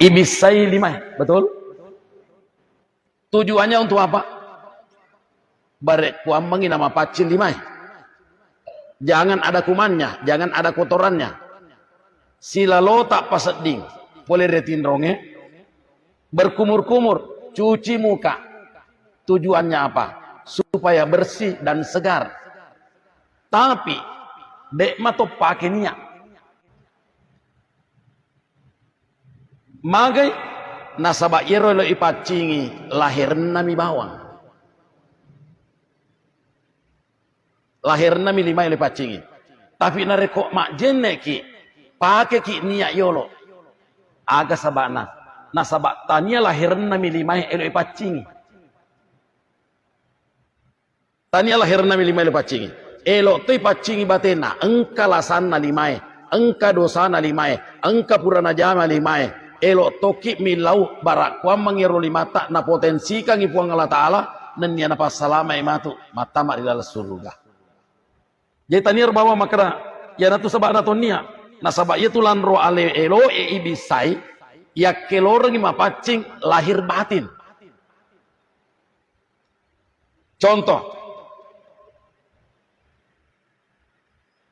Ibisai limai, betul? Tujuannya untuk apa? Barek kuamangi nama pacil limai. Jangan ada kumannya, jangan ada kotorannya. Sila lo tak paseding, boleh retin ronge. Berkumur-kumur, cuci muka. Tujuannya apa? Supaya bersih dan segar. Tapi dek mato pakai niat. Magai nasaba iro lo ipacingi lahir nami bawang. Lahir nami lima lo ipacingi. Tapi nareko mak jenne ki pakai ki niat yolo. Aga sabana. Nasaba tania lahir nami lima lo ipacingi. Tania lahir nami lima lo ipacingi. Elo tu ipacingi batena engka lasanna limae, engka dosana limae, engka purana jama limae. Elo toki milau barak kuam mangiro limata na potensi kang ipuang Allah Ta'ala dan niya napasalama imatu matama di dalam surga. Jadi tanir bawa makna ya natu sabak naton niya nasabak itu lanro ale elo ibisai ya kelorong mapacing lahir batin. Contoh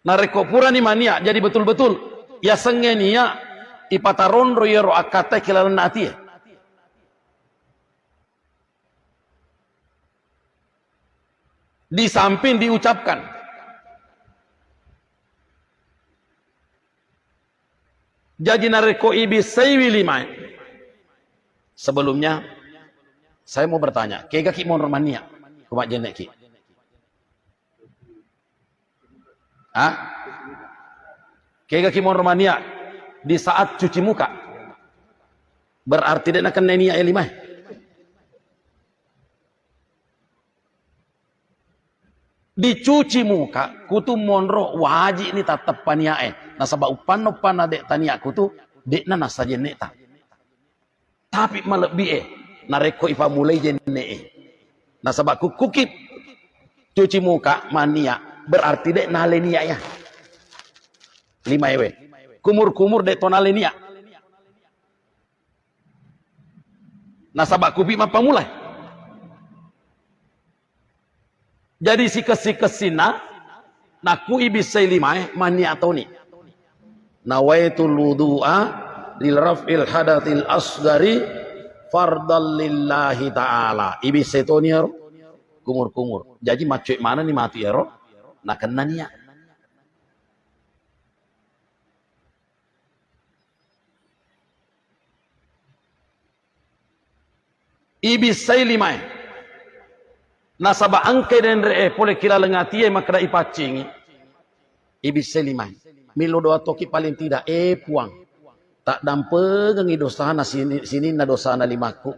nareko pura ni mania jadi betul-betul ya sengenia ipataron royero akata kilalan nati. Di samping diucapkan. Jadi nareko ibisai wilimai. Sebelumnya saya mau bertanya, kega ki mon romania kumak jenek ki. Hah? Kega ki mon romania di saat cuci muka berarti dia akan nenia elimah. Dicuci muka kutu monro wajib ni tatap paniae nasaba upan adek tania kutu dek na saja neta tapi melebihi nareko ipa mulai jenne nasaba kukip cuci muka mania berarti dek nalenia ya lima ewe kumur-kumur dek tonalenia. Nasabak kupi mapa mulai. Jadi sikes-sikesina naku ibisai limai mani atoni. Nawaitul wudu'a lil raf'il hadatil asgari fardal lillahi ta'ala. Ibisai toni ero kumur-kumur. Jadi macuik mana ni mati ero nak kena niat. Ibisai limai nasaba angke dan re pole kila lengati makra ipacingi ibisai limai milo doa toki paling tidak puang tak dampe ngi dosana sini na dosana limaku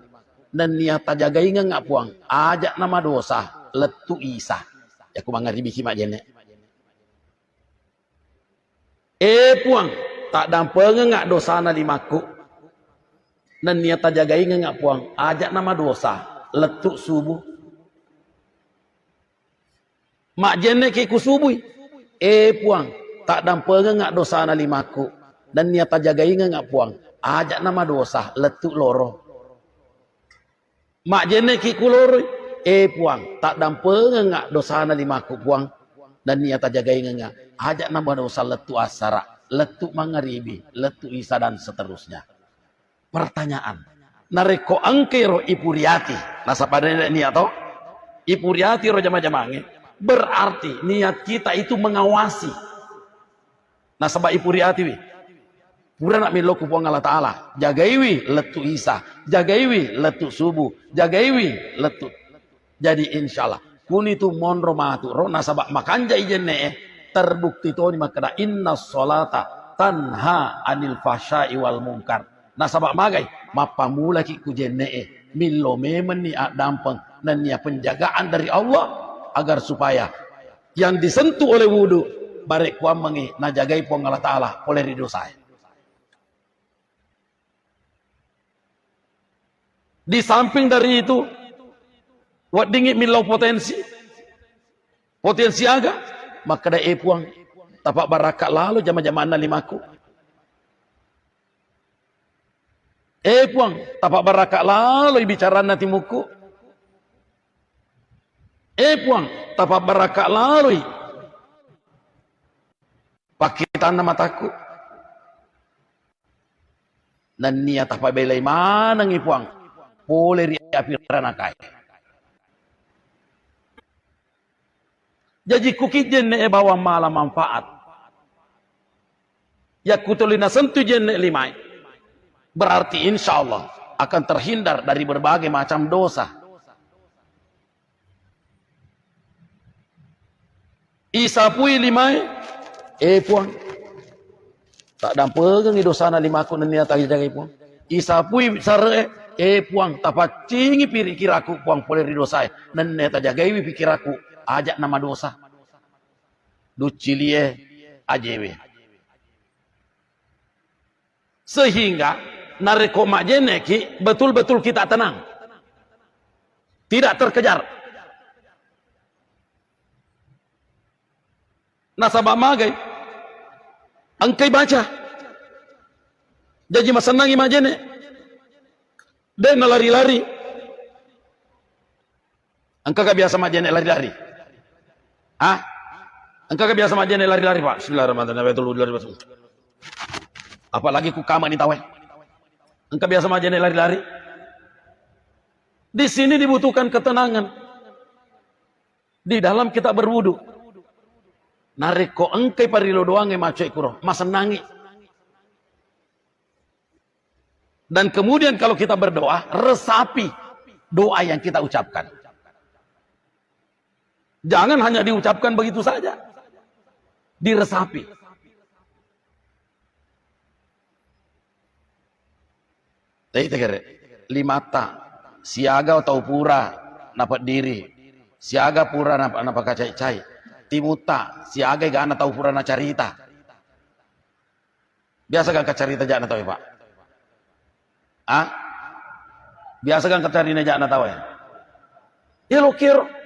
dan niat jagai ngak puang ajak nama dosa letu isa ya ku mangari biki mak jene puang tak dampe ngak dosana limaku dan niat jagai ngak puang ajak nama dosa letuk subuh mak jene ki ku subuh puang tak dampe ngak dosa na limaku dan niat jagai ngak puang ajak nama dosa letuk loro mak jene ki ku loro puang tak dampe ngak dosa na limaku puang dan niat jagai ngak ajak nama dosa letuk asara letuk mangaribi letuk isa dan seterusnya. Pertanyaan, nareko angkero ipuriati, nasa pada niat atau ipuriati roh jama-jamange, berarti niat kita itu mengawasi. Nasabah ipuriati wi, pura nak miloku puang Allah Ta'ala, jagaiwi letu isa, jagaiwi letu subuh, jagaiwi letu. Jadi insyaallah, kuni tu monro matu, roh nasabah makanja ijenne terbukti tu ni makna inna sholata tanha anil fahsya'i wal munkar. Nasabak magai mapamula ki kujenne millo memen ni dampeng dan nia penjagaan dari Allah agar supaya yang disentuh oleh wudu barek kuam mengi najagai puang Allah Ta'ala oleh ridho saya. Di samping dari itu wat dingin millo potensi aga maka da puang tapak barakat lalu jama-jama limaku Puang, tapak barakak lalu bicara nanti muku. Puang, tapak barakak lalu pakitan nama mataku. Dan niat tapak belai mana ngi puang. Boleh riapi ranakai. Jadi kukit jenne bawa malam manfaat. Ya kutulina sentuh jenne limai. Berarti insya Allah akan terhindar dari berbagai macam dosa. Isapui limai. Puang. Tak dampegang dosa na lima aku niat lagi jaga puang. Isapui sare. Puang. Tapak cingi pikiraku puang boleh dosa. Nenek tak jagai pikiraku. Ajak nama dosa. Ducilie ajewe. Sehingga nareko majeneki betul-betul kita tenang. Tidak terkejar. Nasabah magai. Angkai baca. Jadi masenangi majene. Dan lari-lari. Engkau gak biasa majene lari-lari. Engkau gak biasa majene lari-lari, Pak. Bismillahirrahmanirrahim. Apalagi ku kama ni tawe. Engkau biasa majene lari-lari. Di sini dibutuhkan ketenangan. Di dalam kita berwudu. Nareko engkai parilo doang maco ikuro. Masenangi. Dan kemudian kalau kita berdoa, resapi doa yang kita ucapkan. Jangan hanya diucapkan begitu saja. Diresapi. Limata. Siaga atau pura napat diri. Siaga pura napak kacai-cai. Timuta. Siaga gana tahu pura na carita. Biasa kan carita jangan tahu ya Pak? Biasa kan carita jangan tahu ya? Ya lo kira.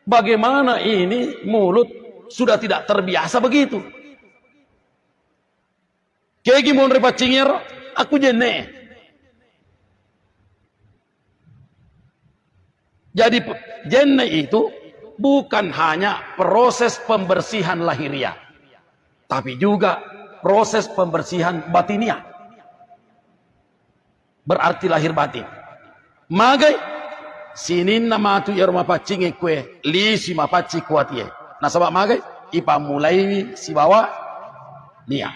Bagaimana ini mulut sudah tidak terbiasa begitu. Kayak gimana repat cingir, aku jene. Jadi jene itu bukan hanya proses pembersihan lahiriah, tapi juga proses pembersihan batiniah. Berarti lahir batin. Magai sinin nama tu ya rumah pacing kue lisi mapaci kuat ye. Nah sebab magai ipa mulai si bawa niat.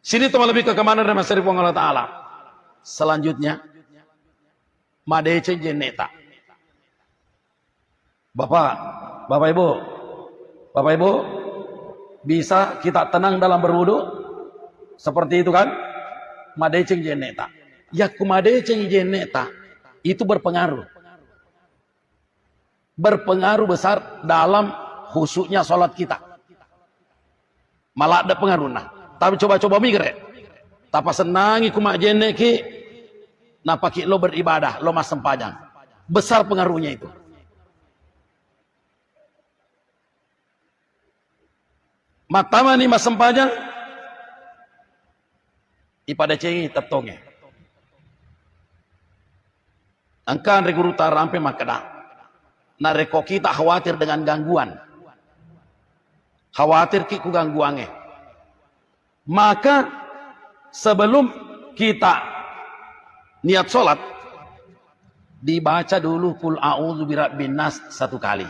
Sini teman lebih ke kemana dari Mas Allah Ta'ala. Selanjutnya madece jeneta. Bapak Ibu bisa kita tenang dalam berwudu seperti itu kan? Madece jeneta. Ya kumadeceng jeneta itu berpengaruh. Berpengaruh besar dalam khusyuknya sholat kita. Malah ada pengaruh nah. Tapi coba-coba mikir ya. Tapa senangi kumak jeneki. Napaki lo beribadah, lo mas sempajang. Besar pengaruhnya itu. Matama ni mas sempajang. Ipada cengi tetongnya. Angkan reguru tarampe makada. Nareko kita khawatir dengan gangguan. Khawatir ki ku gangguannya. Maka sebelum kita niat sholat, dibaca dulu kul a'udzu birabbin nas 1 kali.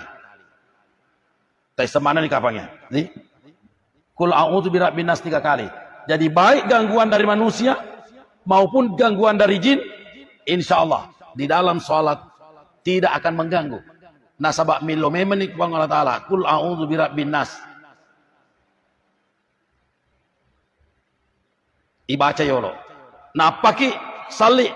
Tapi semana nih kapangnya? Nih. Kul a'udzu birabbin nas 3 kali. Jadi baik gangguan dari manusia maupun gangguan dari jin, insya Allah di dalam sholat tidak akan mengganggu. Nasabak milo memenik Allah Ta'ala. Kul a'udzu birabbin nas. Ibaca yolo. Nah paki salli.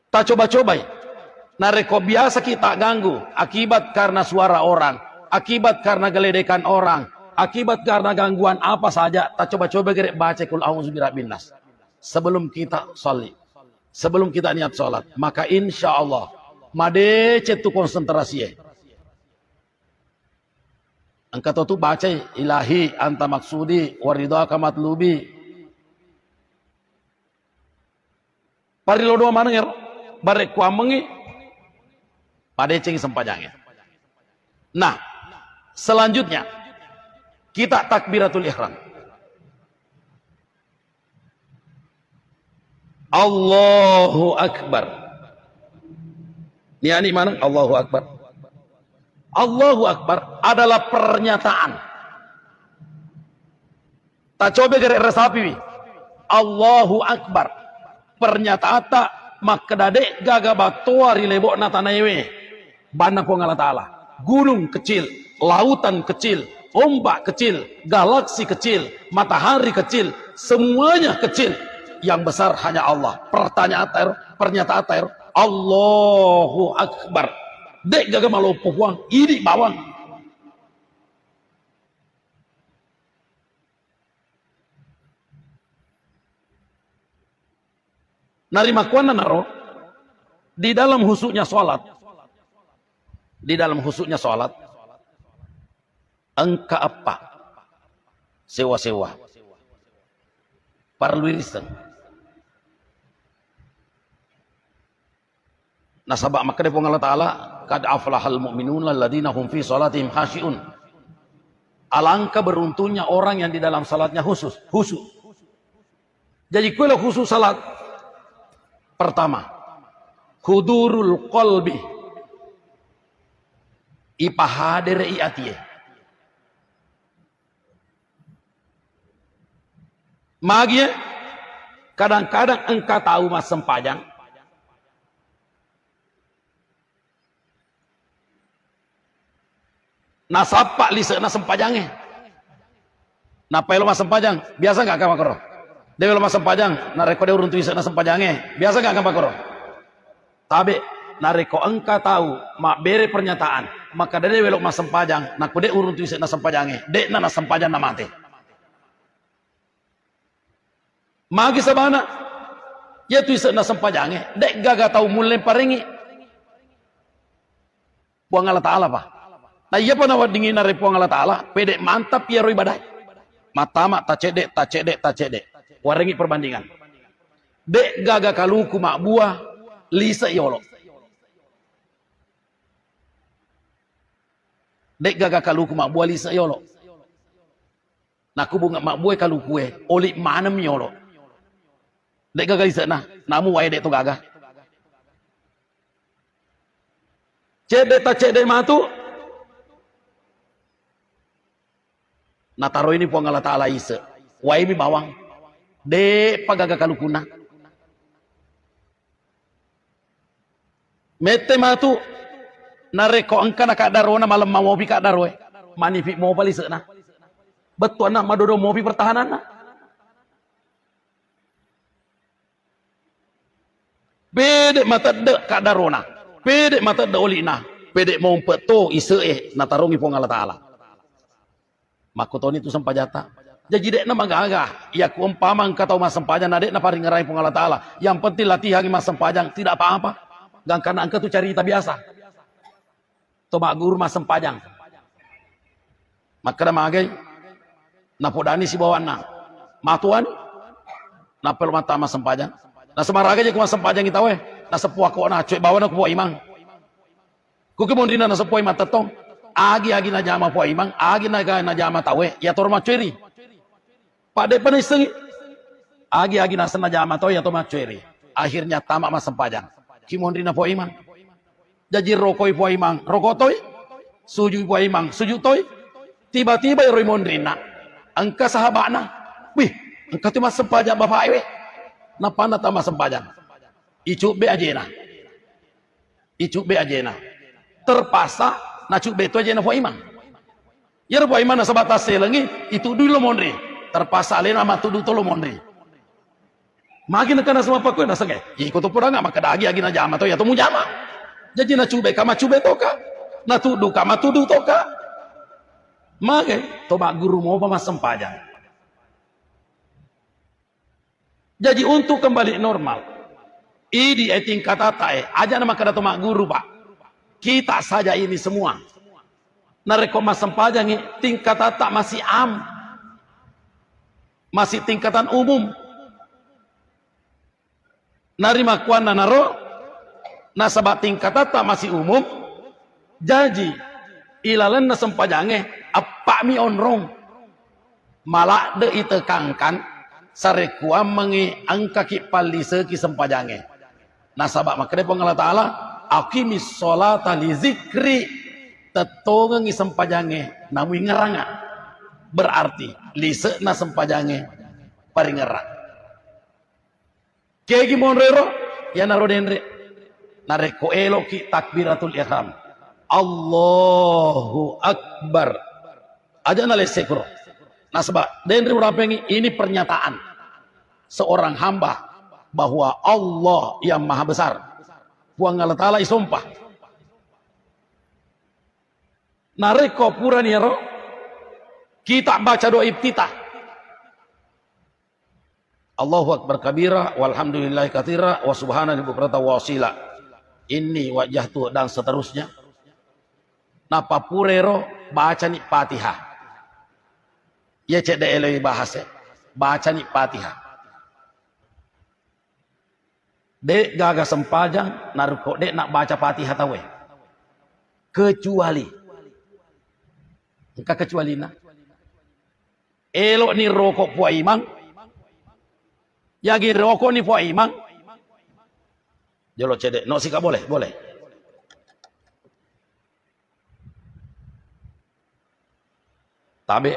Tak coba-coba. Nareko biasa kita ganggu. Akibat karena suara orang. Akibat karena geledekan orang. Akibat karena gangguan apa saja. Tak coba-coba gerek baca kul a'udzu birabbin nas. Sebelum kita sholli. Sebelum kita niat sholat. Maka insya Allah Made cetu konsentrasi. Angka tu baca ilahi anta maksudi waridaka matlubi. Parilo doa mana nger? Barek kuamengi. Made ceng sempajangnya. Nah, selanjutnya kita takbiratul ihram. Allahu Akbar. Ini mana? Allahu Akbar. Allahu Akbar adalah pernyataan. Tak coba gerek resapi. Allahu Akbar. Pernyataan tak maka dadek gaga batuari lebok natanayewe. Bana ko ngala ta'ala. Gunung kecil, lautan kecil, ombak kecil, galaksi kecil, matahari kecil, semuanya kecil. Yang besar hanya Allah. Pernyataan ter Allahu Akbar. Dek gaga malopo puang, ini bawang. Narima kuana naro di dalam husuknya salat. Di dalam husuknya salat. Engka apa? Sewa-sewa. Parluirisan. Nasabak maka depo Allah Ta'ala kad aflahal mu'minun alladzina hum fi salatihim khashi'un. Alangkah beruntungnya orang yang di dalam salatnya khusyuk. Jadi kalau khusyuk salat pertama hudurul qalbi ipahadere iatie. Magia kadang-kadang engkau tahu mas sempajang nasapak lisa na sempajangnya. Napa lo mas sempajang? Biasa nggak kamu koro? Dewi lo mas sempajang, nareko dia urun tuisa na sempajangnya. Biasa nggak kamu koro? Tabe nareko engkau tahu mak bere pernyataan, maka dewi lo mas sempajang, nak kode urun tuisa na sempajangnya. Dek na sempajang na mate. Magi sabana, ya tuisa na sempajangnya. Dek gaga tahu mulai paringi. Buang Allah Ta'ala pak. Nah iya pun awak dingin dari puang Allah Ta'ala. Pedek mantap ya roi badai. Matama tak cedek. Warengi perbandingan. Dek gaga kaluku mak buah. Lisa yolo. Dek gaga kaluku mak buah lisa yolo. Nah bunga mak buah kaluku olik manem yolo. Dek gaga lisa nah. Namu wae dek tu gaga. Cedek matu. Nah taruh ini puang Allah Ta'ala isa. Waimi bawang. De pagaga kalukuna. Mete matu. Nareko engka na kadarona malam mau mopi kadarwe. Manifi mau balik na. Betul na madodo mopi pertahanan na. Bedek mata de kadarona. Bedek mata de olina. Bedek mau peto isa na tarungi puang Allah Ta'ala. Makutoni itu sempajata. Jadi dek nama gagah. Ya ku umpamang kata mas sempajang nadek na paring ngerai Allah Ta'ala. Yang penting latihan mas sempajang tidak apa-apa. Gang karena angka tu cerita biasa. Tomak guru mas sempajang. Maka nama agai. Napodani si bawana. Matuan. Napel mata mas sempajang. Nah semaraga je ku mas sempajang kita weh. Nah sepuak ko na cuy bawana ku po imang. Ku kemondina na sepuak imang tetong. Agi na jama po imang, agi na jama tawe, ya torma cueri. Pada penisengi, agi na sana jama tawe, ya torma cueri. Akhirnya tamak mas sempajang. Kimondri na po imang. Jadi rokoi po imang, rokotoi. Suju po imang, suju toy. Tiba-tiba ya mondri na. Angka sahabat na. Wih, angka tu mas sempajang bapak iwe. Napa na tamak sempajang? Icuk be ajena. Terpaksa Nacuk beto aja na po imang. Ya po imang na sa batas selangi itu dulu mondri. Terpaksa alena matudu to lo mondri. Magi na kana sama pakoy na sangay. Iko to pura nga makadagi agi na jama to ya to mu jama. Jadi na cube ka macube to ka. Natudu ka matudu to ka. Magi to ba guru mo pa mas sempajang. Jadi untuk kembali normal. Idi tingkat tae, aja nama kada mak guru pak. Kita saja ini semua. Nareko mas sempajang tingkat tak masih masih tingkatan umum. Narima kuana naro, nasabak tingkat tak masih umum. Jadi ilalan na sempajange apa mi onrong malah de itekangkan sarekua mengi angka ki palise ki sempajange. Nasabak makade pengala taala aqimis sholata li zikri tetonga ngi sempajange namu ngeranga berarti lise na sempajange paringerak kegi monrero ya naro denre nareko elo ki takbiratul ihram Allahu akbar aja nale sekro nasabak denre urapengi ini pernyataan seorang hamba bahwa Allah yang maha besar puang Allah ta'ala isumpah nareko pura niro kita baca doa iftitah Allahu akbar kabira walhamdulillahi katsira wa subhanallahi bukrata wa wasila ini wajahtu dan seterusnya napa purero baca ni Fatihah ya cek eloi bahasa baca ni Fatihah dek gaga sempajang naruko dek nak baca Fatihah tawe kecuali engka kecuali na elok ni rokok puak imang yagi rokok ni puak imang jolo cedek no sika boleh tabe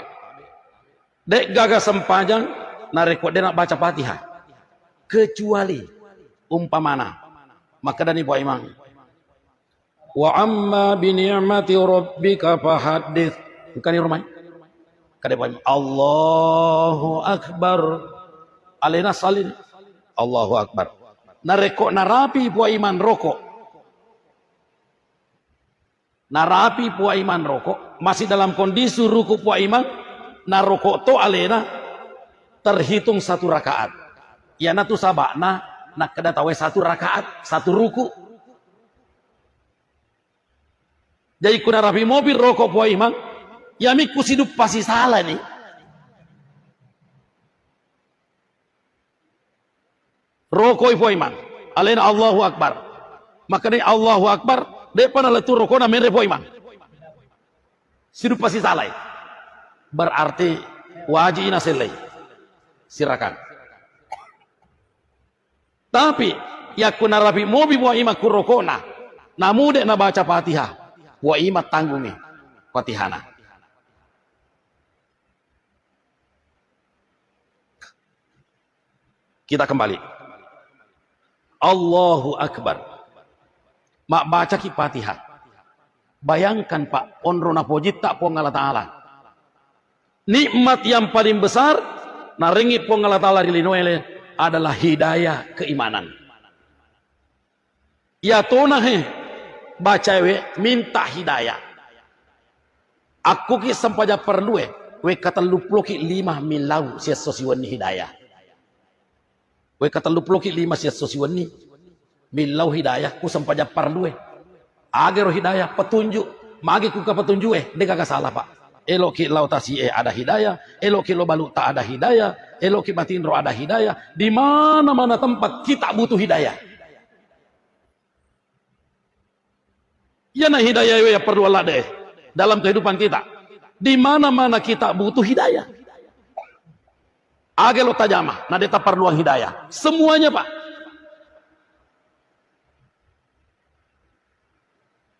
dek gaga sempajang naruko dek nak baca Fatihah kecuali umpamana maka dari buah imam wa amma bi ni'mati rabbika fahaddits bukan rumah kada buah imam Allahu akbar alena salin Allahu akbar nareko narapi buah iman rokok narapi buah iman rokok masih dalam kondisi ruku buah iman narokok to alena terhitung satu rakaat ya natu sabakna nak kada tahu satu rakaat satu ruku jadi kuna rapi mobil rokok puai imang ya miku hidup pasti salah nih rokok puai imang alena Allahu akbar makanya Allahu akbar depan letu rokok na mere puai imang hidup pasti salah berarti wajib ina selai silakan. Tapi ya kuna rapi mobi buah ima kurokona namu dek na baca Fatihah buah ima tanggungi Fatihana kita kembali Allahu akbar mak baca ki Fatihah bayangkan pak onro na pojit tak po ngala ta'ala nikmat yang paling besar naringi po ngala ta'ala rilinoele adalah hidayah keimanan. Ya tona baca minta hidayah. Aku ki sampaja perlu we kata luploki 5 milau sia sosiwani hidayah. We kata luploki 5 sia sosiwani milau hidayah ku sampaja perlu agar hidayah petunjuk magi ku ka petunjuk de kagak salah pak. Eloki lautasi ada hidayah, eloki lo balu tak ada hidayah, eloki batin roh ada hidayah. Di mana-mana tempat kita butuh hidayah. Ya nah hidayah ya perlu Allah deh dalam kehidupan kita. Di mana-mana kita butuh hidayah. Age lo tajamah, nah deta perluan hidayah. Semuanya pak.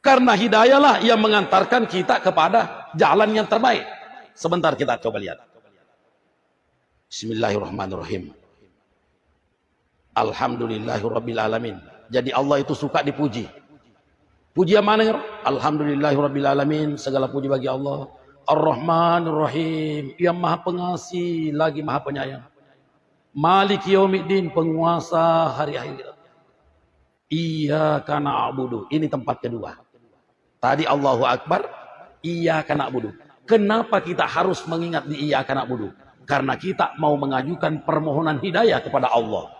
Karena hidayahlah yang mengantarkan kita kepada jalan yang terbaik. Sebentar kita coba lihat. Bismillahirrahmanirrahim. Alhamdulillahirrabbilalamin. Jadi Allah itu suka dipuji. Puji yang mana? Alhamdulillahirrabbilalamin. Segala puji bagi Allah. Ar-Rahmanir-Rahim. Yang maha pengasih lagi maha penyayang. Maliki yaumiddin. Penguasa hari akhirat. Iyyaka na'budu. Ini tempat kedua. Tadi Allahu Akbar, iyyaka na'budu. Kenapa kita harus mengingat di iyyaka na'budu? Karena kita mau mengajukan permohonan hidayah kepada Allah.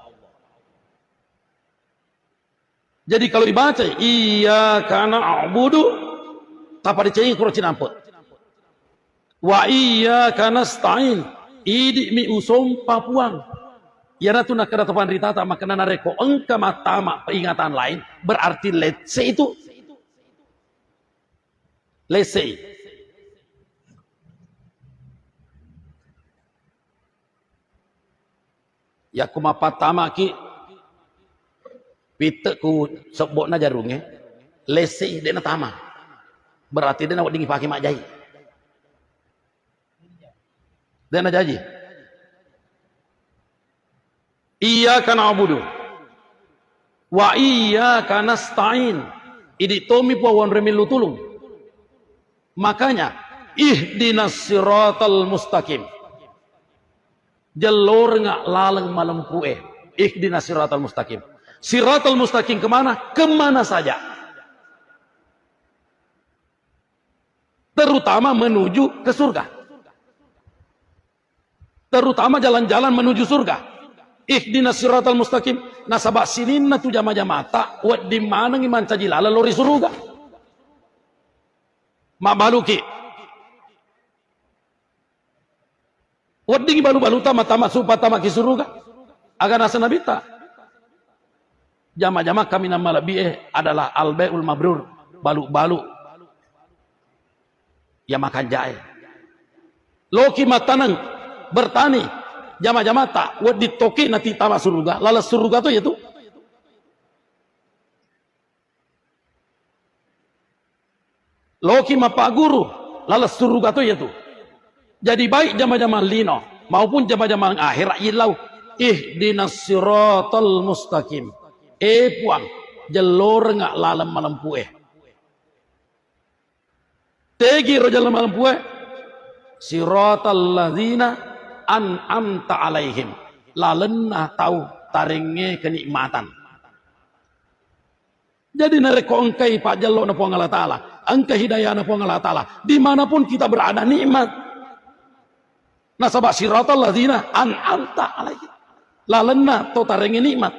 Jadi kalau dibaca iyyaka na'budu tapa dicengin kuro cinampe. Wa iyyaka nasta'in idi mi usom papuang. Yana tu nak kada tapan rita tak makna nareko engka matama peringatan lain berarti let's say itu. Let's say. Ya kuma patama ki pita ku sebut na jarungnya. Let's say dia na tama. Berarti dia nak dingi pakai mak jahit. Dia nak janji. Iyyaka na'budu wa iyyaka nasta'in. Idi tomi po wan remilu tulung. Makanya ihdinas siratal mustaqim. Jalur ngak laleng malam kue. Ihdinas siratal mustaqim. Siratal mustaqim kemana? Kemana saja. Terutama menuju ke surga. Terutama jalan-jalan menuju surga. Ihdinas siratal mustaqim. Nasabak sinin na tu jama-jama tak. Wad di mana ngiman cajilala lori surga. Mak baluki. Wad di balu-balu tama-tama supatama ki surga. Agar nasa nabita. Jama-jama kami nama lebih adalah al-bai'ul mabrur. Balu-balu. Ya makan jahe. Loki matanang bertani jama-jama tak wad ditoki nanti tamak surga lalas surga tu yaitu loki mapa guru lalas surga tu yaitu jadi baik jama-jama lino maupun jama-jama akhir ilau ihdinas siratal mustaqim puang jalur ngak lalam malam pueh tegi rojal malam pueh siratal ladzina an'amta alaihim lalena tahu taringe kenikmatan. Jadi nareko engkai pak jallo na Allah Ta'ala engkai hidayah na Allah Ta'ala dimanapun kita berada nikmat nasabak siratal ladzina an'amta alaihim lalena tahu taringe nikmat.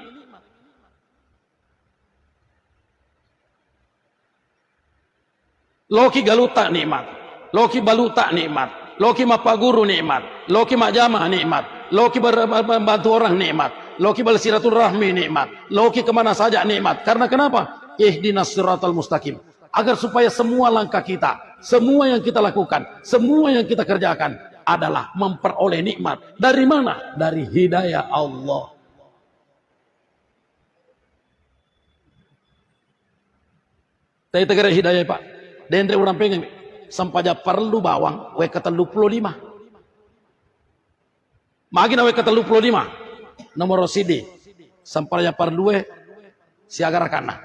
Loki galuta nikmat loki baluta nikmat Loki mapaguru nikmat, Loki majama nikmat, Loki membantu orang nikmat, Loki bersilaturahmi nikmat, Loki kemana saja nikmat. Karena kenapa? Ihdinas siratal mustaqim. Agar supaya semua langkah kita, semua yang kita lakukan, semua yang kita kerjakan adalah memperoleh nikmat. Dari mana? Dari hidayah Allah. Saya tegara hidayah Pak. Dendre orang pengen. Sampaja perlu bawang we ketelu 25 magina we ketelu 25 nomor CD sampaja perlu we siagar kana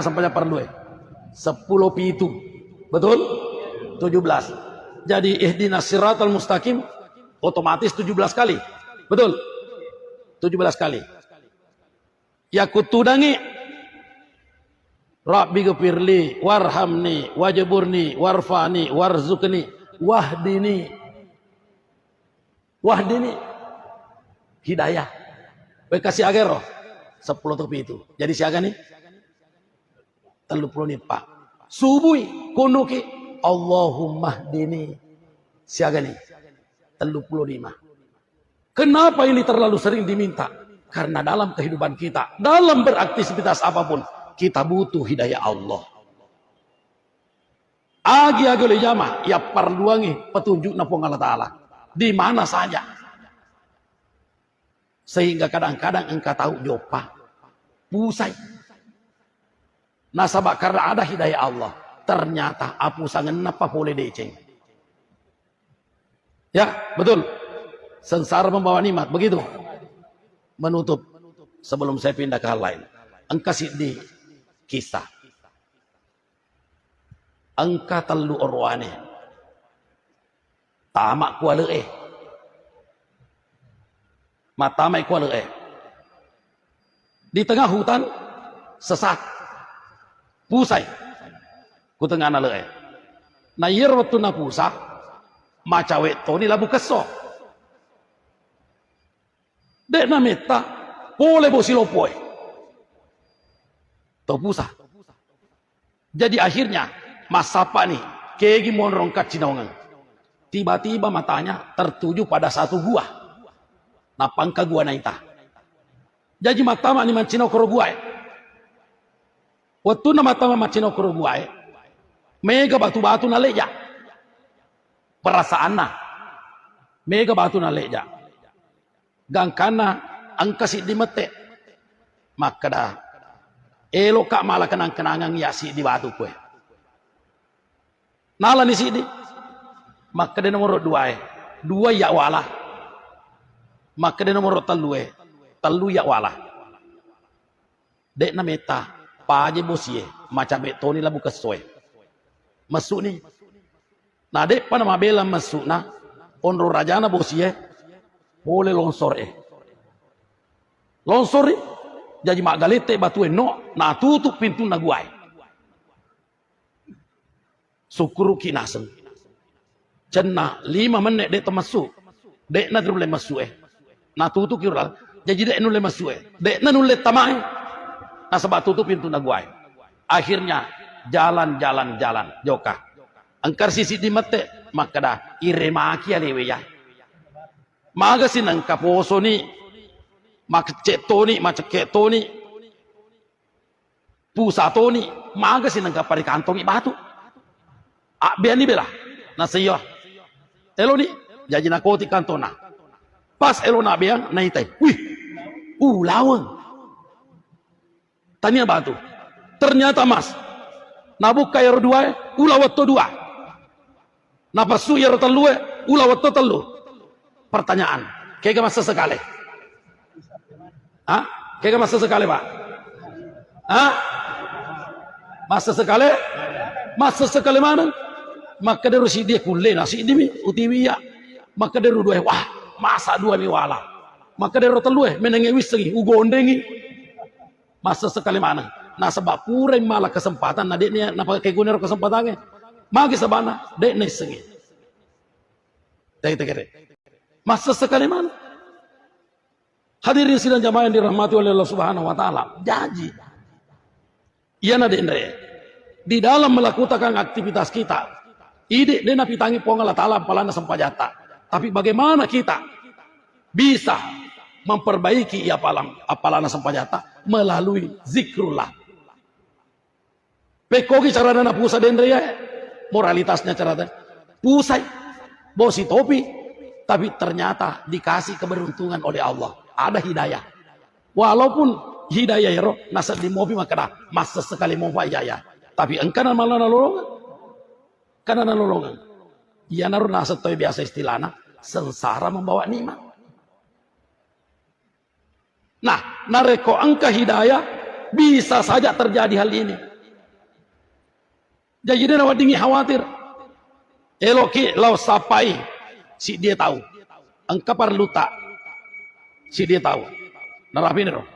sampaja perlu we 10 pitu betul 17 jadi ihdinas siratal mustaqim otomatis 17 kali betul 17 kali ya kutudangi Rabbi gfirli warhamni wajburni warfani warzukni wahdini hidayah we kasih agero 10 tepi itu jadi siaga nih 30 nih Pak subui kunuki Allahumma hdini siaga nih 35 kenapa ini terlalu sering diminta karena dalam kehidupan kita dalam beraktivitas apapun kita butuh hidayah Allah. Agi-agi oleh jamaah, ya perluangi petunjuk napong Allah Ta'ala. Di mana saja. Sehingga kadang-kadang engkau tahu jopa. Pusai. Nasabak karena ada hidayah Allah. Ternyata apusangan napa boleh deceng. Ya, betul. Sengsara membawa nikmat, begitu. Menutup sebelum saya pindah ke hal lain. Engkau di kisah engka telu orwane tamak kuala matamai kuala di tengah hutan sesat pusai ku tengah na na yer waktu na pusa macawe to ni labu keso dek na meta boleh bosilopoi pusat. Jadi akhirnya Mas Sapa nih kegi mau rongkat cinawangan. Tiba-tiba matanya tertuju pada satu gua. Napangka gua naita. Jadi matama ni mancino koro gua. Waktu na matama mancino koro gua. Mega batu-batu na leja. Perasaan na. Mega batu na leja. Gangkana angkasi di mete. Maka dah. Elo kak malah kenang-kenangan ya si di batu kue. Nala ni si di. Maka dia nomor 2 ya wala. Maka dia nomor 3 ya wala. Dek na meta paje bosie macam betoni labu kesoe. Masuk ni. Nah dek pa nama bela masuk na onro rajana bosie boleh longsor longsor jadi mak galete batu no na tutup pintu na guai. Sukuru kinaseng. Cenah 5 menit dek termasuk. Dek na boleh masuk na tutup kira. Jadi dek nule masuk dek na nule tamai. Na sebab tutup pintu na guai. Akhirnya jalan joka. Angkar sisi di mete maka dah iremaki alewe ya. Maga sinang kaposo ni macet toni pusatoni maga sinang kapari kantongi batu. Biani bela na sayo. Elo ni jadi nakoti kantona. Pas elo na biang naitai. Wih, lawang. Tanya batu. Ternyata mas. Nabuk kaya rodua, ulawat to 2. Napasu ya rotalue, ulawat to 3. Pertanyaan. Kaya masa sekali. Hah? Kaya masa sekali pak? Hah? Masa sekali? Masa sekali mana? Maka dari si dia kulle nasi dimi utiwi ya. Maka dari 2 wah masa 2 miwala. Maka dari rotalue menengewis lagi ugondengi. Masa sekali mana? Nah sebab pura malah kesempatan nah deknya napa kegunero kesempatannya magi sabana dekne sengi tegere masa sekali mana hadirin sidang jamaah yang dirahmati oleh Allah Subhanahu wa taala janji iana dendre di dalam melakukan aktivitas kita ide dena pitangi pong Allah taala palana sempajata tapi bagaimana kita bisa memperbaiki apalana sempajata melalui zikrullah. Pekogi cara dana pusat dendre ya, moralitasnya cara dana pusat, bosi topi, tapi ternyata dikasih keberuntungan oleh Allah, ada hidayah. Walaupun hidayah ya roh, nasab di mobil maka masa sekali mau ya, tapi engkau malah nolongan, karena nolongan. Ia naruh nasab toy biasa istilahnya, sengsara membawa nikmat. Nah, nareko angka hidayah bisa saja terjadi hal ini. Jadi dia dingi khawatir. Eloki lau sapai si dia tahu. Engkau perlu tak si dia tahu. Narapin roh.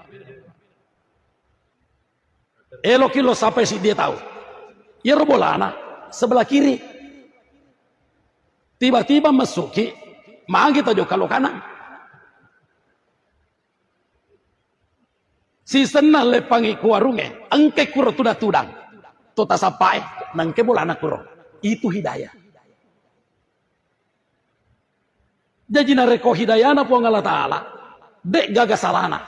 Eloki lo sapai si dia tahu. Ya robolana sebelah kiri. Tiba-tiba masuki, magi tajo kalau kanan. Si senang lepangi kuarunge, engke kuro tudang. Tota sapai, nangke bola anak kuro. Itu hidayah. Jadi nareko hidayana po Allah Ta'ala, dek gagasalana.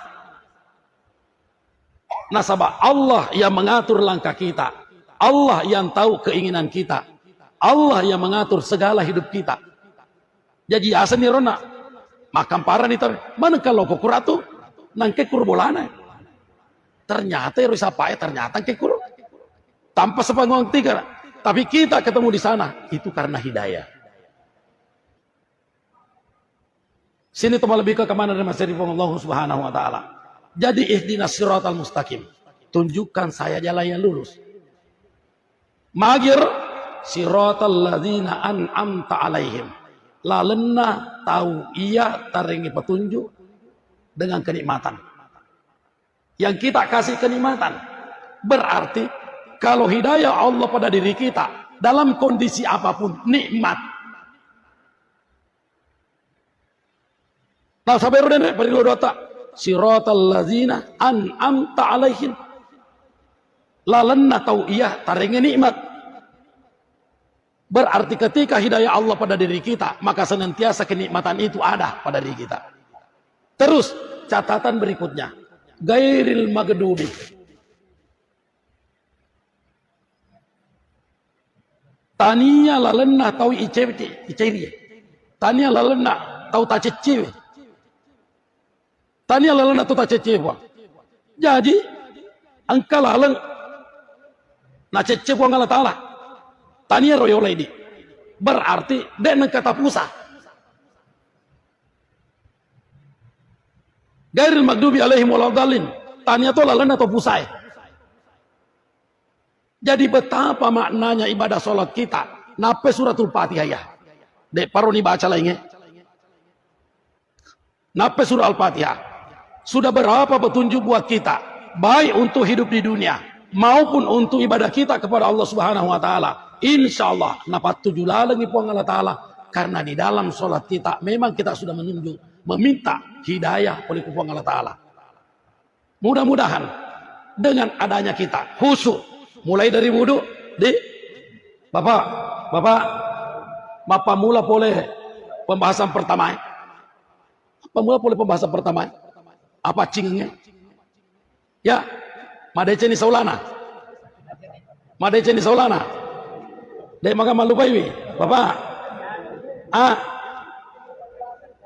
Nasabah Allah yang mengatur langkah kita. Allah yang tahu keinginan kita. Allah yang mengatur segala hidup kita. Jadi asan ni rona, makam parah ni tahu. Mana kalau kukuratu, nangke kuro bolana. Ternyata risapai ternyata kekur tanpa sepanggung tiga. Tapi kita ketemu di sana itu karena hidayah. Sini teman lebih ke kemana dari Masjid Allah Subhanahu wa taala. Jadi ihdinas siratal mustaqim. Tunjukkan saya jalan yang lurus. Magir siratal ladzina an'amta alaihim. Lalena tahu ia taringi petunjuk dengan kenikmatan. Yang kita kasih kenikmatan berarti kalau hidayah Allah pada diri kita dalam kondisi apapun nikmat. Nah sabar udah beri lo dota siratal ladzina an'amta alaihim Lalenna tahu iya tarenge nikmat. Berarti ketika hidayah Allah pada diri kita, maka senantiasa kenikmatan itu ada pada diri kita. Terus catatan berikutnya, gairil magdubi. Tania lalenna tahu iceri. Tania lalenna tahu tacecewe. Tania lalenna tahu tacecewe. Jadi angka laleng na cecewe Allah Ta'ala. Tania royolai di. Berarti dek kata pusat. Gairil magdubi alaihim waladhdallin. Tania to lalenna to pusai. Jadi betapa maknanya ibadah sholat kita. Nape suratul Fatihah ya. Dek paroni baca lagi. Nape surah Al-Fatihah. Sudah berapa petunjuk buat kita. Baik untuk hidup di dunia. Maupun untuk ibadah kita kepada Allah Subhanahu Wa Ta'ala. Insya Allah. Napat tujuh lagi puang Allah Ta'ala. Karena di dalam sholat kita. Memang kita sudah meminta hidayah oleh puang Allah Ta'ala. Mudah-mudahan. Dengan adanya kita. Khusyuk. Mulai dari wudhu, Bapak mula boleh pembahasan pertama. Bapak mula boleh pembahasan pertama. Apa cingnya? Ya, madece ni saulana. Dek maka malu bayi, Bapak.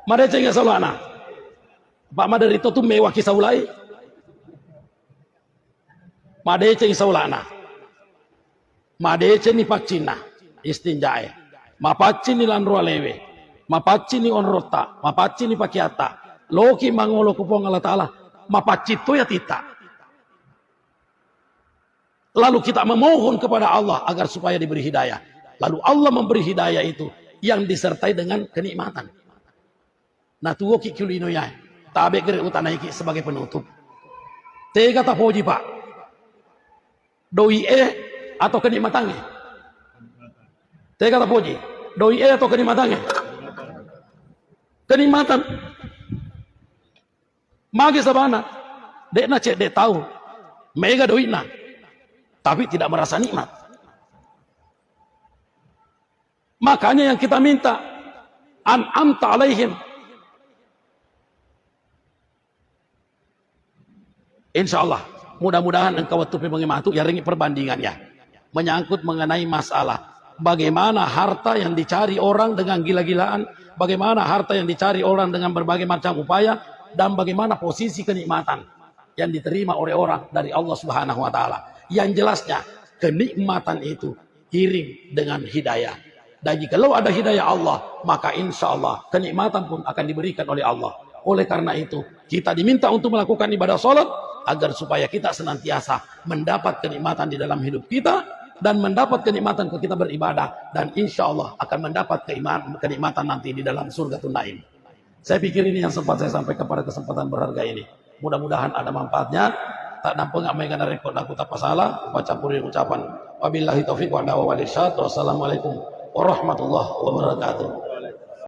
Madece ni saulana. Pak madari itu mewah kisah ulai. Madece ni saulana. Madece ni pakcina istinjae, mapacci ni lanro alewe, mapacci ni onrota, mapacci ni pakiata, loki mangolo kupong Allah Ta'ala, mapacci itu ya tita. Lalu kita memohon kepada Allah agar supaya diberi hidayah. Lalu Allah memberi hidayah itu yang disertai dengan kenikmatan. Nah tuwo ki kulino ya, tabe kere utanaiki sebagai penutup. Tega tapoji Pak, doi atau kenikmatannya? Tega tapoji, doi atau kenikmatannya? Kenikmatan. Magi sabana, dek na cek dek tahu, mega doi na, tapi tidak merasa nikmat. Makanya yang kita minta, an'amta alaihim. Insya Allah, mudah-mudahan engkau tupi mengematu ya ringi perbandingannya. Menyangkut mengenai masalah bagaimana harta yang dicari orang dengan gila-gilaan, bagaimana harta yang dicari orang dengan berbagai macam upaya, dan bagaimana posisi kenikmatan yang diterima oleh orang dari Allah Subhanahu Wa Ta'ala. Yang jelasnya kenikmatan itu iring dengan hidayah. Dan jikalau ada hidayah Allah, maka insya Allah kenikmatan pun akan diberikan oleh Allah. Oleh karena itu kita diminta untuk melakukan ibadah sholat agar supaya kita senantiasa mendapat kenikmatan di dalam hidup kita dan mendapat kenikmatan ketika kita beribadah, dan insya Allah akan mendapat kenikmatan nanti di dalam surga Naim. Saya pikir ini yang sempat saya sampaikan pada kesempatan berharga ini. Mudah-mudahan ada manfaatnya. Tak nampak nggak megan rekod aku tak pasalah. Baca puri ucapan. Wabillahi taufiq wa hidayah. Wassalamualaikum warahmatullahi wabarakatuh.